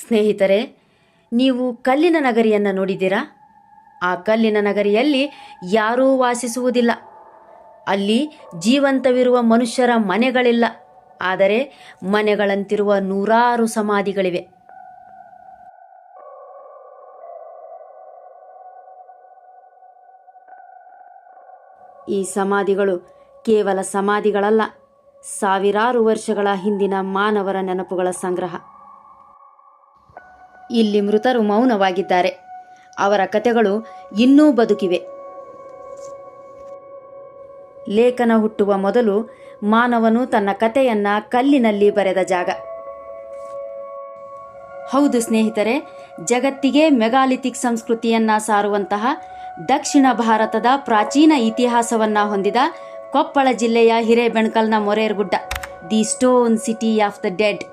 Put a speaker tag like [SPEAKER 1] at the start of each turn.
[SPEAKER 1] ಸ್ನೇಹಿತರೆ, ನೀವು ಕಲ್ಲಿನ ನಗರಿಯನ್ನು ನೋಡಿದ್ದೀರಾ? ಆ ಕಲ್ಲಿನ ನಗರಿಯಲ್ಲಿ ಯಾರೂ ವಾಸಿಸುವುದಿಲ್ಲ. ಅಲ್ಲಿ ಜೀವಂತವಿರುವ ಮನುಷ್ಯರ ಮನೆಗಳಿಲ್ಲ. ಆದರೆ ಮನೆಗಳಂತಿರುವ ನೂರಾರು ಸಮಾಧಿಗಳಿವೆ. ಈ ಸಮಾಧಿಗಳು ಕೇವಲ ಸಮಾಧಿಗಳಲ್ಲ, ಸಾವಿರಾರು ವರ್ಷಗಳ ಹಿಂದಿನ ಮಾನವರ ನೆನಪುಗಳ ಸಂಗ್ರಹ. ಇಲ್ಲಿ ಮೃತರು ಮೌನವಾಗಿದ್ದಾರೆ. ಅವರ ಕಥೆಗಳು ಇನ್ನೂ ಬದುಕಿವೆ. ಲೇಖನ ಹುಟ್ಟುವ ಮೊದಲು ಮಾನವನು ತನ್ನ ಕಥೆಯನ್ನ ಕಲ್ಲಿನಲ್ಲಿ ಬರೆದ ಜಾಗ. ಹೌದು ಸ್ನೇಹಿತರೆ, ಜಗತ್ತಿಗೆ ಮೆಗಾಲಿಥಿಕ್ ಸಂಸ್ಕೃತಿಯನ್ನ ಸಾರುವಂತಹ ದಕ್ಷಿಣ ಭಾರತದ ಪ್ರಾಚೀನ ಇತಿಹಾಸವನ್ನ ಹೊಂದಿದ ಕೊಪ್ಪಳ ಜಿಲ್ಲೆಯ ಹಿರೇಬೆಣಕಲ್ನ Morergudda, the stone city of the dead.